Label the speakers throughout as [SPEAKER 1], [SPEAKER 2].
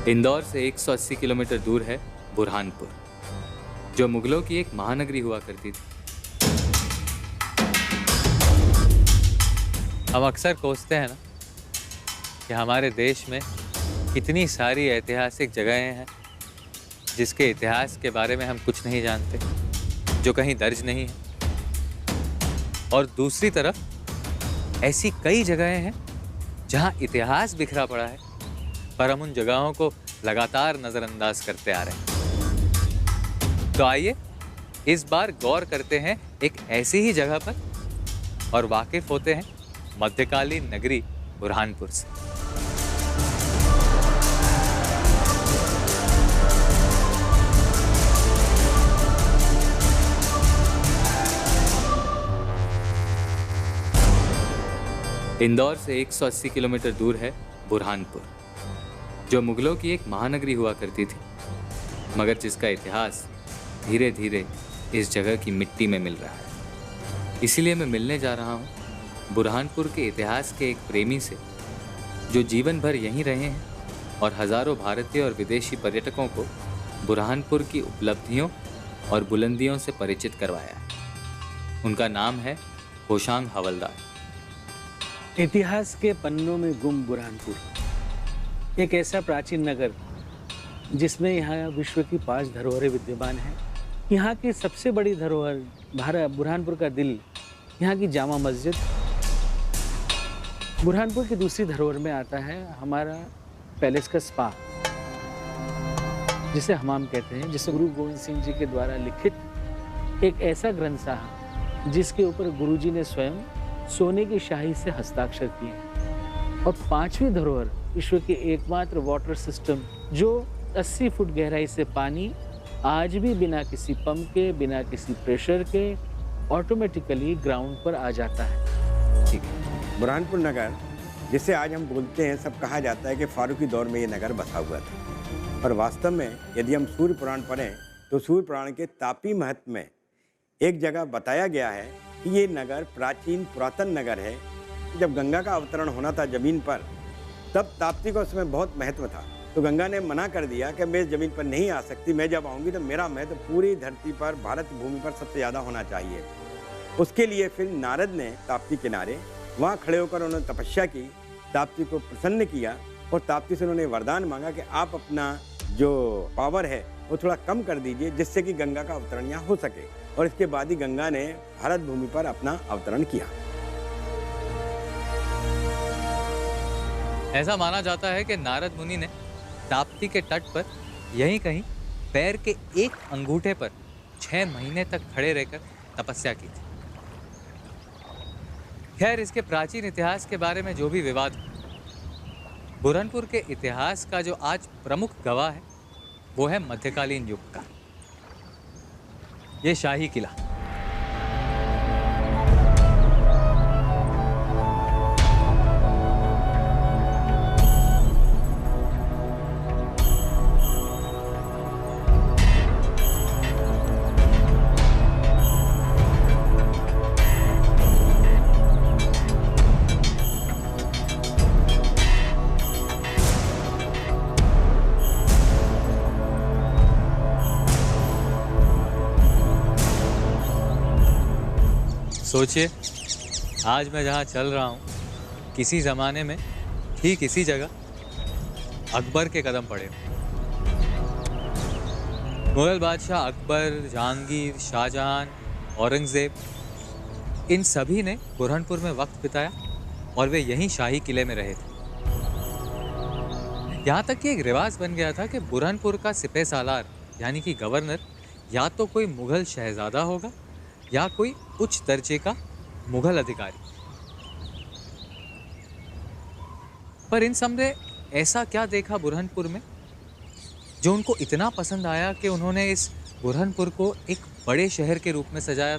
[SPEAKER 1] इंदौर से 180 किलोमीटर दूर है बुरहानपुर, जो मुगलों की एक महानगरी हुआ करती थी। हम अक्सर कोसते हैं ना कि हमारे देश में कितनी सारी ऐतिहासिक जगहें हैं जिसके इतिहास के बारे में हम कुछ नहीं जानते, जो कहीं दर्ज नहीं है। और दूसरी तरफ ऐसी कई जगहें हैं जहां इतिहास बिखरा पड़ा है, पर हम उन जगहों को लगातार नजरअंदाज करते आ रहे हैं। तो आइए इस बार गौर करते हैं एक ऐसी ही जगह पर और वाकिफ होते हैं मध्यकालीन नगरी बुरहानपुर से। इंदौर से 180 किलोमीटर दूर है बुरहानपुर, जो मुगलों की एक महानगरी हुआ करती थी, मगर जिसका इतिहास धीरे धीरे इस जगह की मिट्टी में मिल रहा है। इसीलिए मैं मिलने जा रहा हूँ बुरहानपुर के इतिहास के एक प्रेमी से, जो जीवन भर यहीं रहे हैं और हजारों भारतीय और विदेशी पर्यटकों को बुरहानपुर की उपलब्धियों और बुलंदियों से परिचित करवाया है। उनका नाम है होशांग हवलदार।
[SPEAKER 2] इतिहास के पन्नों में गुम बुरहानपुर एक ऐसा प्राचीन नगर जिसमें यहाँ विश्व की 5 धरोहरें विद्यमान हैं। यहाँ की सबसे बड़ी धरोहर बुरहानपुर का दिल, यहाँ की जामा मस्जिद। बुरहानपुर की दूसरी धरोहर में आता है हमारा पैलेस का स्पा, जिसे हमाम कहते हैं, जिसे गुरु गोविंद सिंह जी के द्वारा लिखित एक ऐसा ग्रंथ था जिसके ऊपर गुरुजी ने स्वयं सोने की शाही से हस्ताक्षर किए। और 5वीं धरोहर विश्व के एकमात्र वाटर सिस्टम, जो 80 फुट गहराई से पानी आज भी बिना किसी पंप के, बिना किसी प्रेशर के ऑटोमेटिकली ग्राउंड पर आ जाता है।
[SPEAKER 3] ठीक है। बुरहानपुर नगर, जिसे आज हम बोलते हैं, सब कहा जाता है कि फारूकी दौर में ये नगर बसा हुआ था। पर वास्तव में यदि हम सूर्य पुराण पढ़ें तो सूर्य पुराण के तापी महत्व में एक जगह बताया गया है कि ये नगर प्राचीन पुरातन नगर है। जब गंगा का अवतरण होना था जमीन पर, तब ताप्ती का उसमें बहुत महत्व था। तो गंगा ने मना कर दिया कि मैं इस जमीन पर नहीं आ सकती, मैं जब आऊँगी तो मेरा महत्व पूरी धरती पर, भारत भूमि पर सबसे ज़्यादा होना चाहिए। उसके लिए फिर नारद ने ताप्ती किनारे वहाँ खड़े होकर उन्होंने तपस्या की, ताप्ती को प्रसन्न किया और ताप्ती से उन्होंने वरदान मांगा कि आप अपना जो पावर है वो थोड़ा कम कर दीजिए, जिससे कि गंगा का अवतरण यहाँ हो सके। और इसके बाद ही गंगा ने भारत भूमि पर अपना अवतरण किया।
[SPEAKER 1] ऐसा माना जाता है कि नारद मुनि ने ताप्ती के तट पर यहीं कहीं पैर के एक अंगूठे पर 6 महीने तक खड़े रहकर तपस्या की थी। खैर, इसके प्राचीन इतिहास के बारे में जो भी विवाद हो, बुरहानपुर के इतिहास का जो आज प्रमुख गवाह है वो है मध्यकालीन युग का ये शाही किला। सोचिए, आज मैं जहाँ चल रहा हूँ, किसी ज़माने में ठीक इसी जगह अकबर के कदम पड़े। मुगल बादशाह अकबर, जहांगीर, शाहजहां, औरंगज़ेब, इन सभी ने बुरहानपुर में वक्त बिताया और वे यहीं शाही किले में रहे थे। यहाँ तक कि एक रिवाज बन गया था कि बुरहानपुर का सिपह सालार यानी कि गवर्नर या तो कोई मुगल शहजादा होगा या कोई उच्च दर्जे का मुगल अधिकारी। पर इन सब ने ऐसा क्या देखा बुरहानपुर में जो उनको इतना पसंद आया कि उन्होंने इस बुरहानपुर को एक बड़े शहर के रूप में सजाया।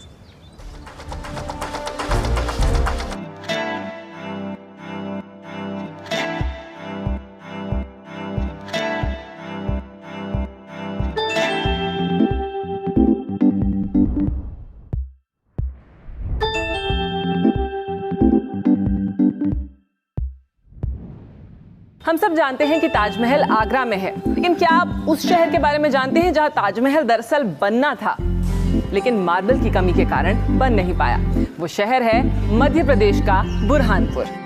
[SPEAKER 4] हम सब जानते हैं कि ताजमहल आगरा में है, लेकिन क्या आप उस शहर के बारे में जानते हैं जहां ताजमहल दरअसल बनना था, लेकिन मार्बल की कमी के कारण बन नहीं पाया? वो शहर है मध्य प्रदेश का Burhanpur.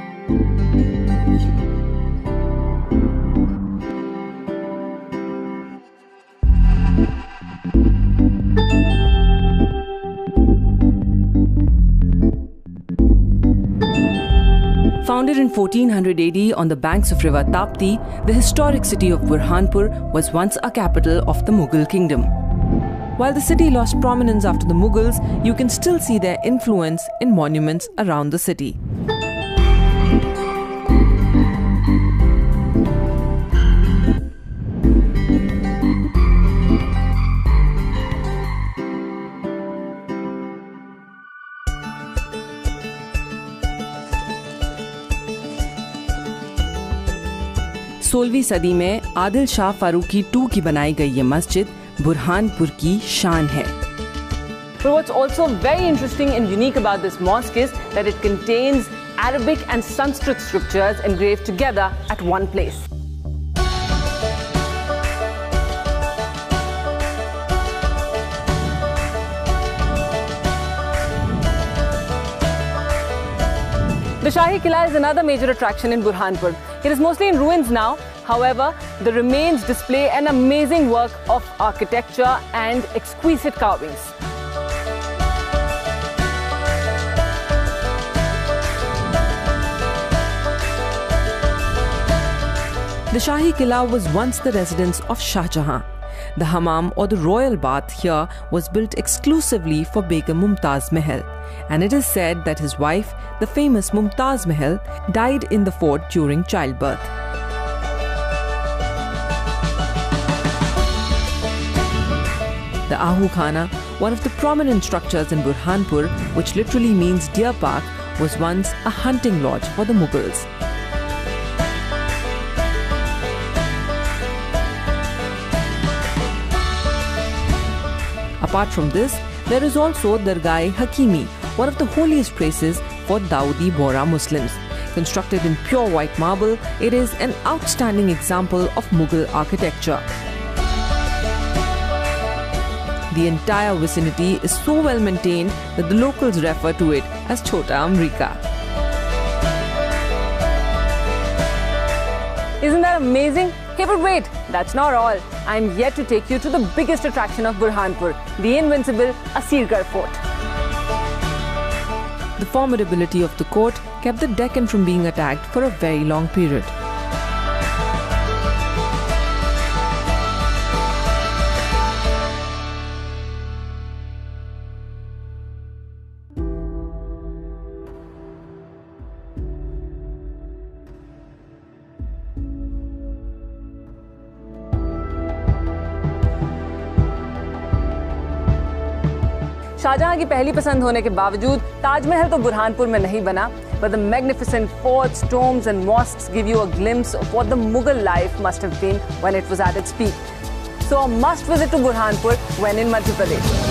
[SPEAKER 4] Founded in 1400 AD on the banks of river Tapti, the historic city of Burhanpur was once a capital of the Mughal kingdom. While the city lost prominence after the Mughals, you can still see their influence in monuments around the city. सोलहवीं सदी में Adil Shah Farooqui II की बनाई गई ये मस्जिद बुरहानपुर की शान है। But what's also very interesting and unique about this mosque is that it contains Arabic and Sanskrit scriptures engraved together at one place. The Shahi Qila is another major attraction in Burhanpur. It is mostly in ruins now. However, the remains display an amazing work of architecture and exquisite carvings. The Shahi Qila was once the residence of Shah Jahan. The hammam or the royal bath here was built exclusively for Begum Mumtaz Mahal, and it is said that his wife, the famous Mumtaz Mahal, died in the fort during childbirth. The Ahu Khana, one of the prominent structures in Burhanpur, which literally means deer park, was once a hunting lodge for the Mughals. Apart from this, there is also Dargah-e Hakimi, one of the holiest places for Dawoodi Bohra Muslims. Constructed in pure white marble, it is an outstanding example of Mughal architecture. The entire vicinity is so well maintained that the locals refer to it as Chota Amrika. Isn't that amazing? Hey, but wait, that's not all. I'm yet to take you to the biggest attraction of Burhanpur, the invincible Asirgarh Fort. The formidability of the court kept the Deccan from being attacked for a very long period. Shahjahan की पहली पसंद होने के बावजूद ताजमहल तो बुरहानपुर में नहीं बना, but the magnificent forts, tombs and mosques give you a glimpse of what the Mughal life must have been when it was at its peak. So a must visit to Burhanpur when in Madhya Pradesh.